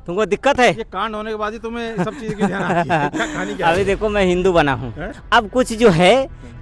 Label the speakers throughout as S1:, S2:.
S1: तुमको दिक्कत है?
S2: ये कांड होने के बाद ही तुम्हें सब चीज़ की ध्यान आती है। क्या कहानी क्या है?
S1: अभी देखो मैं हिंदू बना हूँ,
S2: हैं?
S1: अब कुछ जो है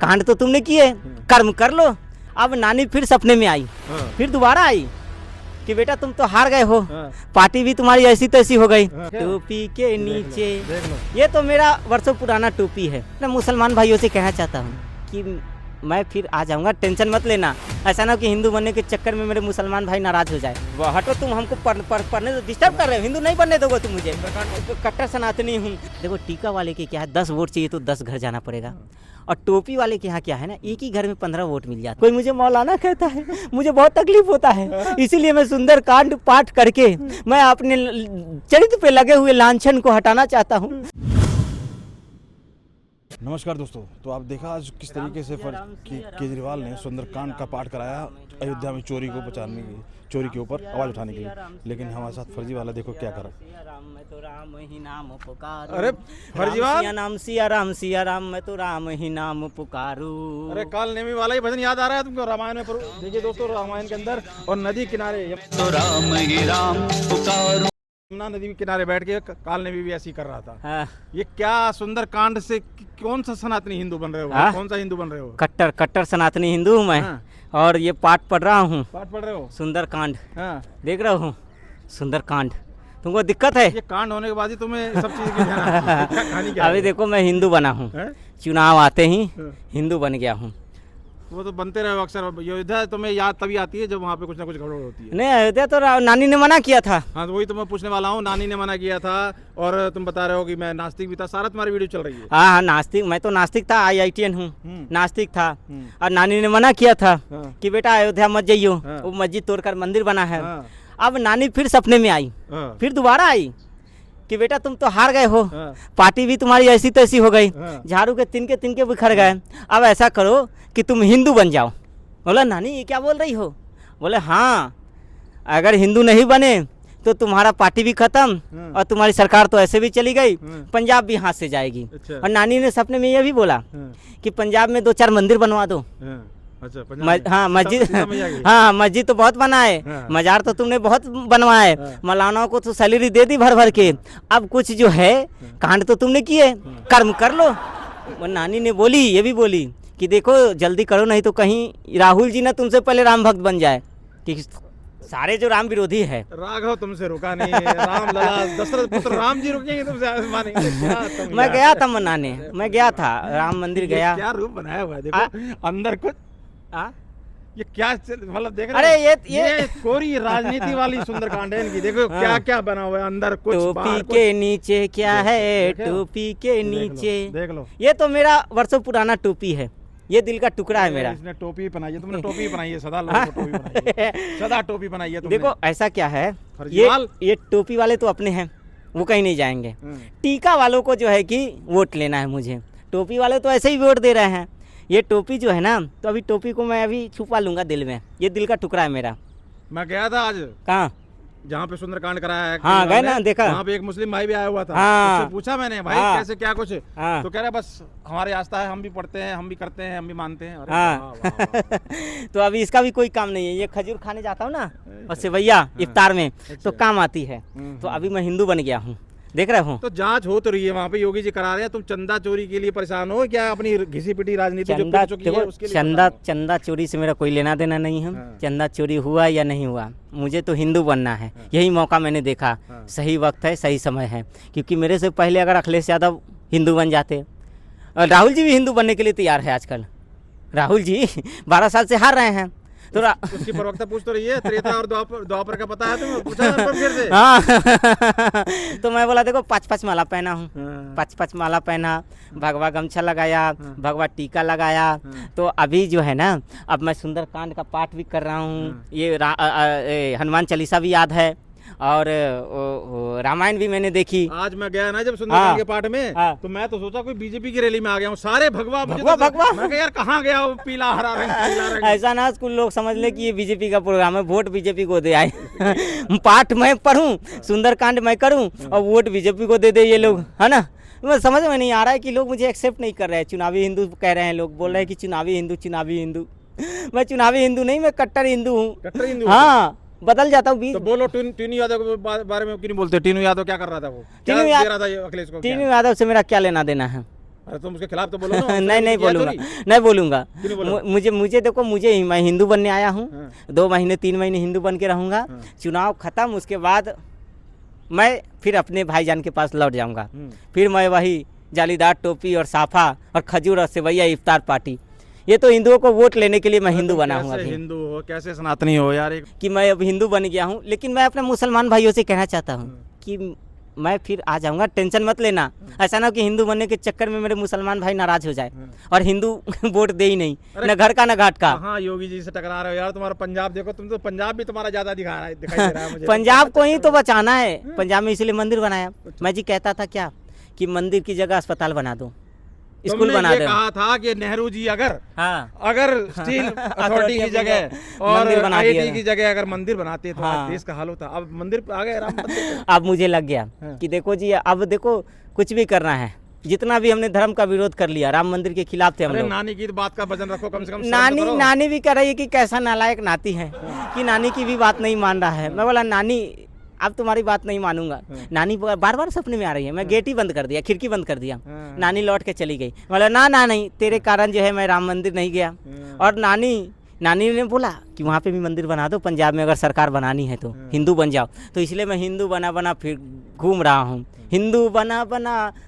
S1: कांड तो तुमने किए, कर्म कर लो। अब नानी फिर सपने में आई,
S2: हाँ,
S1: फिर दोबारा आई कि बेटा तुम तो हार गए हो,
S2: हाँ,
S1: पार्टी भी तुम्हारी ऐसी तैसी हो गई।
S2: हाँ।
S1: टोपी के नीचे,
S2: देख लो।
S1: ये तो मेरा वर्षों पुराना टोपी है। मैं मुसलमान भाइयों से कहना चाहता हूँ कि मैं फिर आ जाऊंगा, टेंशन मत लेना। ऐसा ना हो कि हिंदू बनने के चक्कर में मेरे मुसलमान भाई नाराज हो जाए। वह हटो, तुम हमको पढ़ने डिस्टर्ब कर रहे हो। हिंदू नहीं बनने दोगे तुम मुझे, कट्टर सनातनी हूँ। देखो टीका वाले के क्या है, 10 वोट चाहिए तो 10 घर जाना पड़ेगा, और टोपी वाले के यहाँ क्या है ना, एक ही घर में 15 वोट मिल जाता। कोई मुझे मौलाना कहता है, मुझे बहुत तकलीफ होता है, इसीलिए मैं सुंदर कांड पाठ करके मैं अपने चरित्र पे लगे हुए लांछन को हटाना चाहता हूँ।
S2: नमस्कार दोस्तों, तो आप देखा आज किस तरीके से केजरीवाल ने सुंदरकांड का पाठ कराया अयोध्या में चोरी को बचाने की, चोरी के ऊपर आवाज उठाने के लिए। लेकिन हमारे साथ फर्जी वाला देखो क्या करा। अरे फर्जीवाल,
S1: सिया राम मैं तो राम ही नाम पुकारू।
S2: अरे काल नेमी वाला ही भजन याद आ रहा है तुमको रामायण में? देखिए दोस्तों, रामायण के अंदर और नदी किनारे
S3: तो राम ही राम पुकारो,
S2: यमुना नदी के किनारे बैठ के काल नेमी भी ऐसी कर रहा था।
S1: हाँ।
S2: ये क्या सुंदर कांड से कौन सा सनातनी हिंदू बन रहे हो?
S1: हाँ?
S2: कौन सा हिंदू बन रहे हो?
S1: कट्टर सनातनी हिंदू हूँ मैं।
S2: हाँ।
S1: और ये पाठ पढ़ रहा हूँ,
S2: पाठ पढ़ रहे हो?
S1: सुंदर कांड
S2: हाँ।
S1: देख रहा हूँ, सुंदर कांड। तुमको दिक्कत है?
S2: ये कांड होने के बाद ही तुम्हें सब चीज़ की ध्यान आती है। क्या कहानी क्या
S1: अभी
S2: है?
S1: देखो मैं हिंदू बना हूँ,
S2: हैं?
S1: चुनाव आते ही
S2: हाँ।
S1: हिंदू बन गया हूँ।
S2: वो तो बनते रहे हो अक्सर। अयोध्या तुम्हें याद तभी आती है जब वहाँ पे कुछ ना कुछ गड़बड़ होती है।
S1: नहीं, अयोध्या तो नानी ने मना किया था।
S2: हाँ, तो वही तो मैं पूछने वाला हूँ। नानी ने मना किया था और तुम बता रहे हो कि मैं नास्तिक भी था। सारा तुम्हारी वीडियो चल रही है।
S1: हाँ हाँ, नास्तिक, मैं तो नास्तिक था, IITN हूँ, नास्तिक था।
S2: हम्म।
S1: और नानी ने मना किया था
S2: हाँ।
S1: कि बेटा अयोध्या मत जाइयो,
S2: हाँ।
S1: वो मस्जिद तोड़कर मंदिर बना है।
S2: हाँ।
S1: अब नानी फिर सपने में आई,
S2: हाँ।
S1: फिर दोबारा आई कि बेटा तुम तो हार गए हो,
S2: हाँ।
S1: पार्टी भी तुम्हारी ऐसी तैसी हो गई,
S2: हाँ।
S1: झाड़ू के तिनके बिखर गए। अब ऐसा करो कि तुम हिंदू बन जाओ। बोला नानी ये क्या बोल रही हो? बोले हाँ, अगर हिंदू नहीं बने तो तुम्हारा पार्टी भी खत्म और तुम्हारी सरकार तो ऐसे भी चली गई, पंजाब भी हाथ से जाएगी।
S2: अच्छा।
S1: और नानी ने सपने में ये भी बोला
S2: हाँ।
S1: कि पंजाब में 2-4 मंदिर बनवा दो।
S2: हाँ। अच्छा, पंजाब में?
S1: हाँ मस्जिद,
S2: सीता मैया की?
S1: हाँ मस्जिद तो बहुत बनाए,
S2: हाँ।
S1: मजार तो तुमने बहुत बनवाए,
S2: हाँ।
S1: मौलानाओं को तो सैलरी दे दी भर भर के। अब कुछ जो है कांड तो तुमने किए, कर्म कर लो। वो नानी ने बोली, ये भी बोली कि देखो जल्दी करो, नहीं तो कहीं राहुल जी ना तुमसे पहले राम भक्त बन जाए, कि सारे जो राम विरोधी है।
S2: राघव तुमसे रुका नहीं, राम लला दशरथ पुत्र राम जी रुकेंगे तुमसे मानेंगे क्या तुम?
S1: मैं
S2: यार।
S1: गया था मनाने, मैं गया था राम मंदिर
S2: ये
S1: गया।
S2: क्या रूप बनाया हुआ है देखो अंदर कुछ।
S1: आ?
S2: ये क्या मतलब देख
S1: अरे
S2: रहे हो?
S1: ये
S2: कोरी राजनीति वाली सुंदरकांड है इनकी। देखो
S1: हाँ।
S2: क्या क्या बना हुआ है अंदर, कुछ
S1: टोपी
S2: बाहर
S1: के नीचे क्या है,
S2: देखे हो?
S1: टोपी के
S2: देख लो,
S1: नीचे।
S2: देख लो।
S1: ये तो मेरा वर्षों पुराना टोपी है, ये दिल का टुकड़ा है मेरा।
S2: इसने टोपी बनाई है, तुमने टोपी बनाई है, सदा लोगों को टोपी बनाई है, सदा टोपी बनाई है तुमने।
S1: देखो ऐसा क्या है,
S2: फर्जीवाल।
S1: ये टोपी वाले तो अपने हैं, वो कहीं नहीं जाएंगे। टीका वालों को जो है कि वोट लेना है मुझे, टोपी वाले तो ऐसे ही वोट दे रहे हैं। ये टोपी जो है ना, तो अभी टोपी को मैं अभी छुपा लूंगा दिल में, ये दिल का टुकड़ा है मेरा।
S2: मैं गया था आज
S1: कहाँ?
S2: जहाँ पे सुंदरकांड कराया है।
S1: हाँ, गए ना, देखा।
S2: वहाँ पे एक मुस्लिम भाई भी आया हुआ था।
S1: हाँ।
S2: उससे पूछा मैंने, भाई
S1: हाँ।
S2: कैसे क्या कुछ?
S1: हाँ।
S2: तो कह रहा बस हमारी आस्था है, हम भी पढ़ते हैं, हम भी करते हैं, हम भी मानते हैं। अरे
S1: हाँ।
S2: वाह, वाह, वाह।
S1: तो अभी इसका भी कोई काम नहीं है। ये खजूर खाने जाता हूँ ना, और सेवैया इफ्तार में, तो काम आती है। तो अभी मैं हिंदू बन गया हूँ, देख रहे हो।
S2: तो जांच हो तो रही है वहाँ पे, योगी जी करा रहे हैं। तुम चंदा चोरी के लिए परेशान हो क्या? अपनी घिसी पिटी राजनीति जो
S1: चंदा,
S2: पिट चुकी है
S1: देखो
S2: उसके लिए
S1: चंदा चोरी से मेरा कोई लेना देना नहीं है।
S2: हाँ।
S1: चंदा चोरी हुआ या नहीं हुआ, मुझे तो हिंदू बनना है। यही मौका मैंने देखा,
S2: हाँ।
S1: सही वक्त है, सही समय है। क्योंकि मेरे से पहले अगर अखिलेश यादव हिंदू बन जाते, और राहुल जी भी हिंदू बनने के लिए तैयार है आजकल। राहुल जी 12 साल से हार रहे हैं, तो
S2: उसकी प्रवक्ता पूछ तो रही है, त्रेता और द्वापर का पता है तुम्हें? पूछा है फिर से?
S1: हाँ तो मैं बोला देखो 5-5 माला पहना हूँ,
S2: हाँ।
S1: 5-5 माला पहना, भगवा गमछा लगाया, भगवा टीका लगाया। तो अभी जो है ना, अब मैं सुंदरकांड का पाठ भी कर रहा हूँ। ये हनुमान चालीसा भी याद है, और रामायण भी मैंने देखी।
S2: आज मैं गया ना जब सुंदरकांड
S1: हाँ।
S2: के पाठ में,
S1: हाँ।
S2: तो मैं तो सोचा कोई बीजेपी की रैली में आ गया हूँ। सारे भगवा
S1: भगवा।
S2: मैं कहा यार कहाँ गया वो पीला हरा रंग, पीला रंग।
S1: ऐसा ना कुछ लोग समझ ले कि ये बीजेपी का प्रोग्राम है, वोट बीजेपी को दे आए। पाठ मैं पढूं, सुंदरकांड मैं करूं, और वोट बीजेपी को दे दे ये लोग, है ना। मैं समझ में नहीं आ रहा है कि लोग मुझे एक्सेप्ट नहीं कर रहे हैं। चुनावी हिंदू कह रहे हैं लोग, बोल रहे हैं कि चुनावी हिंदू। मैं चुनावी हिंदू नहीं, मैं कट्टर हिंदू हूँ।
S2: कट्टर हिंदू?
S1: हाँ, बदल जाता हूँ बीच।
S2: तो बोलो टीनू यादव के बारे में क्यों नहीं बोलते? टीनू यादव क्या कर रहा था? वो क्या
S1: टीनू
S2: दे रहा था ये अखिलेश को?
S1: टीनू यादव से मेरा क्या लेना देना है?
S2: अरे तुम उसके खिलाफ तो बोलो ना।
S1: नहीं बोलूंगा, नहीं बोलूंगा। मुझे देखो, मुझे मैं हिंदू बनने आया हूँ। 2 महीने 3 महीने हिंदू बन के रहूंगा। चुनाव खत्म, उसके बाद मैं फिर अपने भाईजान के पास लौट जाऊंगा। फिर मैं वही जालीदार टोपी और साफा और खजूर और सेवैया इफ्तार पार्टी। ये तो हिंदुओं को वोट लेने के लिए मैं हिंदू बना हूँ। अभी
S2: हिंदू हो कैसे सनातनी हो यार?
S1: कि मैं अब हिंदू बन गया हूँ, लेकिन मैं अपने मुसलमान भाइयों से कहना चाहता हूँ कि मैं फिर आ जाऊंगा, टेंशन मत लेना। ऐसा ना हो कि हिंदू बनने के चक्कर में मेरे मुसलमान भाई नाराज हो जाए और हिंदू वोट दे ही नहीं, न घर का न घाट का।
S2: हाँ, योगी जी से टकरा रहे हो यार। तुम्हारा पंजाब देखो, तुम तो पंजाब भी तुम्हारा ज्यादा दिखाई दे रहा है मुझे।
S1: पंजाब को ही तो बचाना है। पंजाब में इसलिए मंदिर बनाया। मैं जी कहता था क्या कि मंदिर की जगह अस्पताल बना दो, स्कूल बना दो।
S2: कहा था कि नेहरू जी अगर
S1: हाँ
S2: अगर स्टील अथॉरिटी की जगह और आईआईटी की जगह अगर मंदिर बनाते तो आज देश का हाल होता। अब मंदिर आ गए राम मंदिर।
S1: अब मुझे लग गया कि देखो जी, अब देखो कुछ भी करना है, जितना भी हमने धर्म का विरोध कर लिया, राम मंदिर के खिलाफ थे हम लोग।
S2: नानी की बात का वजन रखो कम से कम।
S1: नानी भी कह रही है कि कैसा नालायक नाती है कि नानी की भी बात नहीं मान रहा है। मैं बोला नानी अब तुम्हारी बात नहीं मानूंगा। नानी बार बार सपने में आ रही है। मैं गेट ही बंद कर दिया, खिड़की बंद कर दिया। नानी लौट के चली गई। बोला ना नहीं, तेरे कारण जो है मैं राम मंदिर नहीं गया। और नानी ने बोला कि वहाँ पे भी मंदिर बना दो, पंजाब में अगर सरकार बनानी है तो हिंदू बन जाओ। तो इसलिए मैं हिंदू बना फिर घूम रहा हूँ। हिंदू बना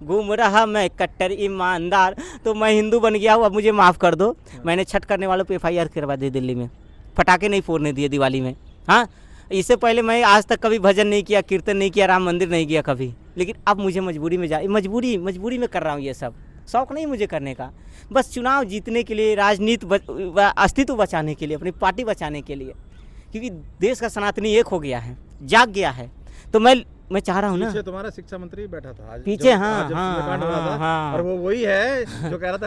S1: घूम रहा मैं कट्टर ईमानदार। तो मैं हिंदू बन गया हूँ, अब मुझे माफ़ कर दो। मैंने छठ करने वालों पे FIR करवा दी दिल्ली में। पटाखे नहीं फोड़ने दिए दिवाली में। हाँ, इससे पहले मैं आज तक कभी भजन नहीं किया, कीर्तन नहीं किया, राम मंदिर नहीं गया कभी। लेकिन अब मुझे मजबूरी में मजबूरी में कर रहा हूँ ये सब। शौक़ नहीं मुझे करने का, बस चुनाव जीतने के लिए, राजनीति अस्तित्व बचाने के लिए, अपनी पार्टी बचाने के लिए। क्योंकि देश का सनातनी एक हो गया है, जाग गया है। तो मैं चाह रहा हूँ ना।
S2: पीछे तुम्हारा शिक्षा मंत्री बैठा था आज
S1: पीछे।
S2: हाँ। और वो वही है जो कह रहा था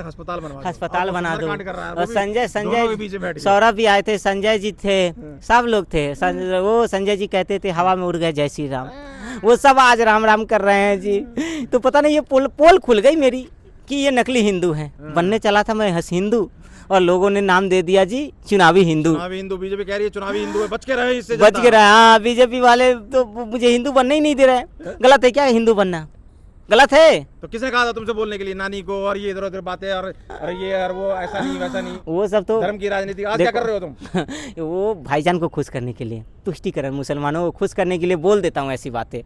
S2: अस्पताल बना दो।
S1: और संजय सौरभ भी आए थे, संजय जी थे, सब लोग थे। वो संजय जी कहते थे हवा में उड़ गए जय श्री राम। वो सब आज राम राम कर रहे हैं जी। तो पता नहीं ये पोल खुल गई मेरी कि ये नकली हिंदू है। बनने चला था मैं हिंदू और लोगों ने नाम दे दिया जी चुनावी हिंदू।
S2: बीजेपी कह रही है चुनावी हिंदू है, बच के रहे इससे।
S1: बच के रहे। हाँ, बीजेपी वाले तो मुझे हिंदू बनने ही नहीं दे रहे। गलत है क्या हिंदू बनना? गलत है। तो
S2: किसने कहा था तुमसे बोलने के लिए नानी को? और ये इधर उधर बातें और ये और वो ऐसा नहीं वैसा नहीं,
S1: वो सब तो
S2: धर्म की राजनीति। आज क्या कर रहे हो तुम?
S1: वो भाईजान को खुश करने के लिए, तुष्टिकरण, मुसलमानों को खुश करने के लिए बोल देता हूँ ऐसी बातें।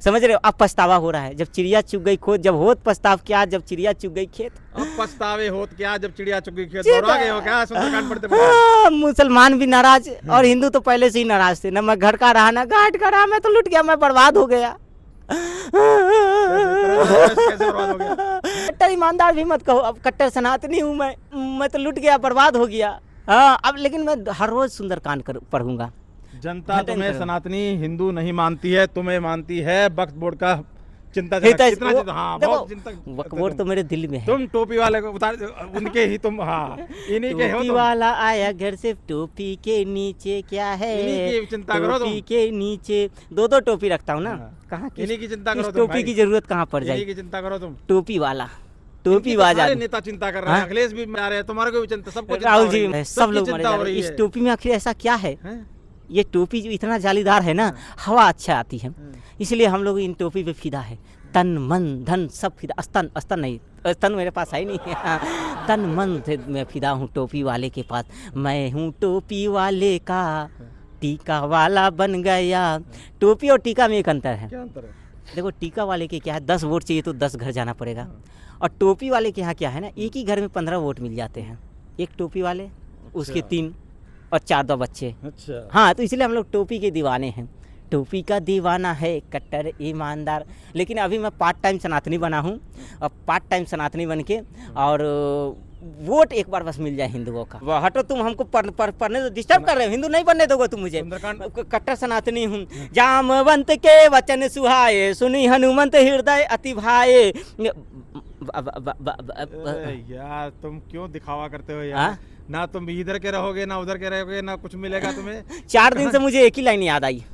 S1: समझ रहे हो? अब पछतावा हो रहा है। जब चिड़िया चुग गई खोत, जब होत पछताव क्या, जब चिड़िया चुग गई खेत।
S2: अब पछतावे होत क्या जब चिड़िया चुग गई खेत। दोहरा गए हो क्या सुंदरकांड पढ़ते?
S1: मुसलमान भी नाराज और हिंदू तो पहले से ही नाराज थे। ना मैं घर का रहा, ना घाट का रहा। मैं तो लुट गया, मैं बर्बाद हो गया।
S2: कैसे बर्बाद हो गया?
S1: कट्टर ईमानदार भी मत कहो, अब कट्टर सनातनी हूँ मैं तो लुट गया, बर्बाद हो गया। हाँ, अब लेकिन मैं हर रोज सुंदरकांड पढ़ूंगा।
S2: जनता तुम्हें सनातनी हिंदू नहीं मानती है, तुम्हें मानती है वक्फ बोर्ड का चिंता।
S1: हाँ, बहुत चिंता। वक्फ बोर्ड तो मेरे दिल में है।
S2: तुम टोपी वाले को उतार, उनके ही तुम। हाँ, इन्हीं के हो।
S1: टोपी वाला आया घर से, टोपी के नीचे क्या है?
S2: इन्हीं की चिंता करो तुम।
S1: टोपी के नीचे 2 टोपी रखता हूँ ना। कहाँ
S2: इन्हीं की चिंता करो?
S1: टोपी की जरूरत कहाँ पड़ जाए?
S2: इन्हीं की चिंता करो तुम।
S1: टोपी वाला टोपी बाजा
S2: नेता चिंता कर रहे हैं। अखिलेश भी आ रहे हैं, तुम्हारे को भी चिंता, सबको
S1: राहुल जी, सब लोग चिंता हो रही है। इस टोपी में आखिर ऐसा क्या है? ये टोपी जो इतना जालीदार है ना, हवा अच्छा आती है, इसलिए हम लोग इन टोपी पे फिदा है। तन मन धन सब फिदा। स्तन नहीं, स्तन मेरे पास है नहीं। तन मन से मैं फिदा हूँ टोपी वाले के पास। मैं हूँ टोपी वाले का टीका वाला बन गया। टोपी और टीका में एक अंतर है।
S2: क्या अंतर है?
S1: देखो, टीका वाले के क्या है, 10 वोट चाहिए तो 10 घर जाना पड़ेगा। और टोपी वाले के यहाँ क्या है ना, एक ही घर में 15 वोट मिल जाते हैं। एक टोपी वाले, उसके 3 और 4 बच्चे।
S2: अच्छा।
S1: हाँ, तो इसलिए हम लोग टोपी के दीवाने हैं। टोपी का दीवाना है कट्टर ईमानदार। लेकिन अभी मैं पार्ट टाइम सनातनी बना हूँ। और पार्ट टाइम सनातनी बन के और वोट एक बार बस मिल जाए हिंदुओं का। हटो, तुम हमको पढ़ने तो डिस्टर्ब कर रहे हो। हिंदू नहीं बनने दोगे तुम मुझे। कट्टर सनातनी हूँ। जामवंत के वचन सुहाए, सुनी हनुमंत हृदय अति भाए।
S2: यार तुम क्यों दिखावा करते हो यार? ना तुम इधर के रहोगे, ना उधर के रहोगे, ना कुछ मिलेगा तुम्हें।
S1: 4 दिन से मुझे एक ही लाइन याद आई।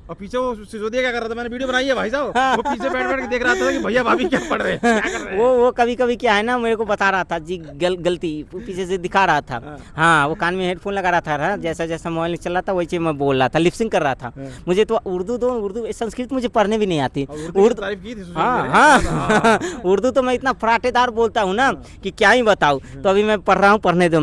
S2: और पीछे वो सिसोदिया क्या कर रहा था, मैंने वीडियो बनाई है भाई साहब,
S1: हाँ।
S2: वो पीछे बैठ बैठ के देख रहा था कि भैया भाभी क्या पढ़ रहे हैं, क्या कर रहे हैं।
S1: वो कभी कभी क्या है ना, मेरे को बता रहा था जी गलती, वो पीछे से दिखा रहा था। हाँ, वो कान में हेडफोन लगा रहा था ना, जैसा जैसा मोबाइल चल रहा था वैसे मैं बोल रहा था, लिपसिंग कर रहा था। मुझे तो उर्दू संस्कृत मुझे पढ़ने भी नहीं आती।
S2: उर्दू की तारीफ की थी सिसोदिया
S1: हाँ
S2: ने।
S1: हाँ उर्दू तो मैं इतना फराटेदार बोलता हूँ ना कि क्या ही बताऊँ। तो अभी मैं पढ़ रहा हूँ, पढ़ने दो।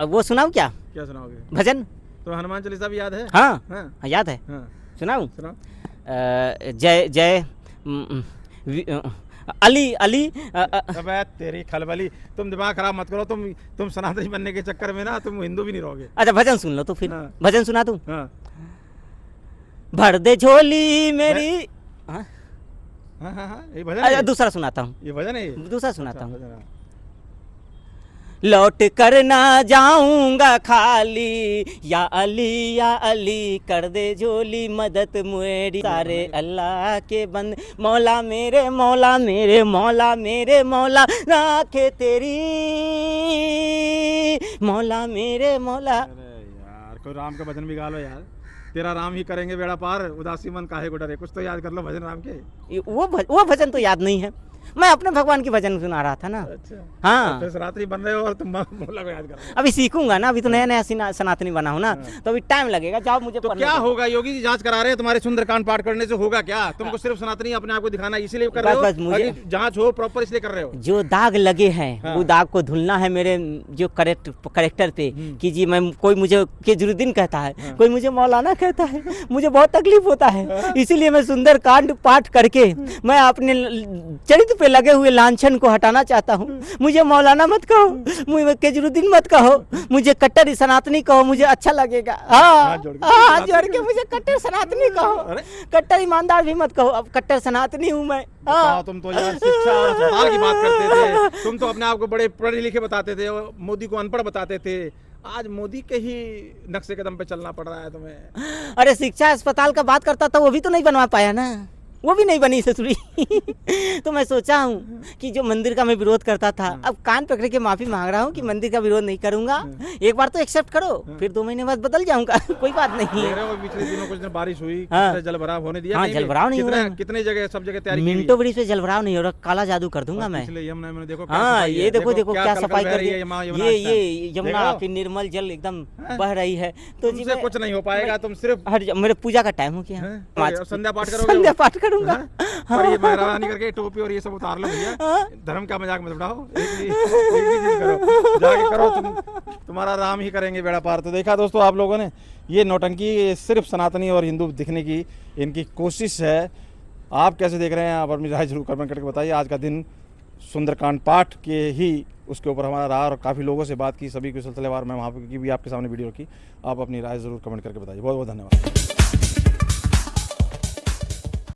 S1: वो सुनाऊँ क्या
S2: क्या सुनाओगे?
S1: भजन?
S2: तो हनुमान चालीसा भी याद है?
S1: हाँ
S2: हाँ,
S1: याद है,
S2: हाँ,
S1: सुनाऊँ?
S2: सुनाओ।
S1: जय जय अली अली
S2: अबे तेरी खलबली, तुम दिमाग खराब मत करो, तुम सनातनी बनने के चक्कर में ना तुम हिंदू भी नहीं रहोगे।
S1: अच्छा भजन सुन लो तो फिर।
S2: हाँ।
S1: भजन सुना दूँ?
S2: हाँ
S1: भर दे झोली मेरी। हाँ
S2: हाँ हाँ हाँ, ये भजन
S1: अच्छा
S2: है?
S1: दूसरा सुनाता हूँ,
S2: ये भजन है ये?
S1: दूसरा सुनाता
S2: अच्छा,
S1: हूँ।
S2: भजन है।
S1: लौट कर ना जाऊंगा खाली, या अली कर दे झोली मदद मेरी, सारे अल्लाह के बंद, मौला मेरे मौला मेरे मौला मेरे मौला राखे तेरी, मौला मेरे मौला।
S2: अरे यार, कोई राम का भजन भी गा लो यार, तेरा राम ही करेंगे बेड़ा पार, उदासी मन काहे को डरे, कुछ तो याद कर लो भजन राम के।
S1: वो भजन तो याद नहीं है, मैं अपने भगवान की भजन सुना रहा था ना।
S2: अच्छा
S1: हाँ,
S2: फिर सनातनी बन रहे हो और तुम मौला को याद कर रहे हो।
S1: अभी सीखूंगा ना, अभी तो नया नया सनातनी बना हूँ ना, तो अभी टाइम लगेगा। जाओ मुझे
S2: तो
S1: पढ़ने
S2: क्या
S1: दो।
S2: होगा, योगी जी जांच करा रहे हैं तुम्हारे सुंदरकांड पाठ करने से होगा क्या? तुमको सिर्फ सनातनी अपने आप को दिखाना इसीलिए कर रहे हो?
S1: बस मुझे-
S2: ताकि जांच हो प्रॉपर, इसलिए कर रहे हो?
S1: जो दाग लगे हैं
S2: हाँ।
S1: वो दाग को धुलना है मेरे जो करेक्टर पे कि जी मैं, कोई मुझे केजरुद्दीन कहता है, कोई मुझे मौलाना कहता है, मुझे बहुत तकलीफ होता है। इसीलिए मैं सुंदर कांड पाठ करके मैं अपने चरित्र पे लगे हुए लांछन को हटाना चाहता हूँ। मुझे मौलाना मत कहो, मुझे केजरुद्दीन मत कहो, मुझे कट्टर सनातनी कहो, मुझे अच्छा लगेगा। हाँ
S2: हाथ जोड़ के।
S1: हाथ जोड़ के मुझे कट्टर सनातनी कहो,
S2: अरे।
S1: कट्टर ईमानदार भी मत कहो, अब कट्टर सनातनी हूँ मैं।
S2: बताओ, तुम तो यार शिक्षा और अस्पताल की बात करते थे, तुम तो अपने आप को बड़े पढ़े लिखे बताते थे और मोदी को अनपढ़ बताते थे। आज मोदी के ही नक्शे कदम पे चलना पड़ रहा है तुम्हें।
S1: अरे शिक्षा अस्पताल का बात करता था, वो भी तो नहीं बनवा पाया ना, वो भी नहीं बनी ससुरी। तो मैं सोचा हूँ कि जो मंदिर का मैं विरोध करता था, अब कान पकड़ के माफी मांग रहा हूँ कि मंदिर का विरोध नहीं करूंगा। एक बार तो एक्सेप्ट करो, फिर 2 महीने बाद बदल जाऊंगा। कोई बात नहीं
S2: देख
S1: है।
S2: रहे हो पिछले दिनों कुछ दिन बारिश हुई,
S1: हाँ।
S2: कितने जलभराव होने दिया?
S1: हाँ,
S2: कहीं भी?
S1: जलभराव नहीं हो रहा है।
S2: कितने जगह, सब जगह तैयारी की हुई है।
S1: मिंटो ब्रिज पे जलभराव नहीं हो रहा, काला जादू कर दूंगा मैं।
S2: पिछले यमुना में देखो क्या
S1: हाँ,
S2: सफाई है,
S1: ये देखो क्या
S2: कलकल
S1: सफाई
S2: बह
S1: कर
S2: रही है
S1: दी।
S2: यमुना
S1: ये
S2: स्नान।
S1: यमुना
S2: देखो,
S1: की निर्मल जल एकदम बह रही है। तो जी
S2: तुमसे कुछ नहीं हो पाएगा, तुम सिर्फ
S1: मेरे पूजा का टाइम हो गया,
S2: और संध्या पाठ करोगे?
S1: संध्या पाठ करूंगा।
S2: हाँ? और ये मेहरबानी करके टोपी और ये सब उतार लो भैया, धर्म का मजाक मत उड़ाओ, एक ही चीज करो, जाके करो, तुम्हारा राम ही करेंगे बेड़ा पार। तो देखा दोस्तों आप लोगों ने, ये नौटंकी सिर्फ सनातनी और हिंदू दिखने की इनकी कोशिश है। आप कैसे देख रहे हैं? आप अपनी राय जरूर कमेंट करके बताइए। आज का दिन सुंदरकांड पाठ के ही उसके ऊपर हमारा रहा और काफ़ी लोगों से बात की, सभी के सिलसिलेवार मैं वहाँ की भी आपके सामने वीडियो रखी। आप अपनी राय ज़रूर कमेंट करके बताइए। बहुत बहुत धन्यवाद।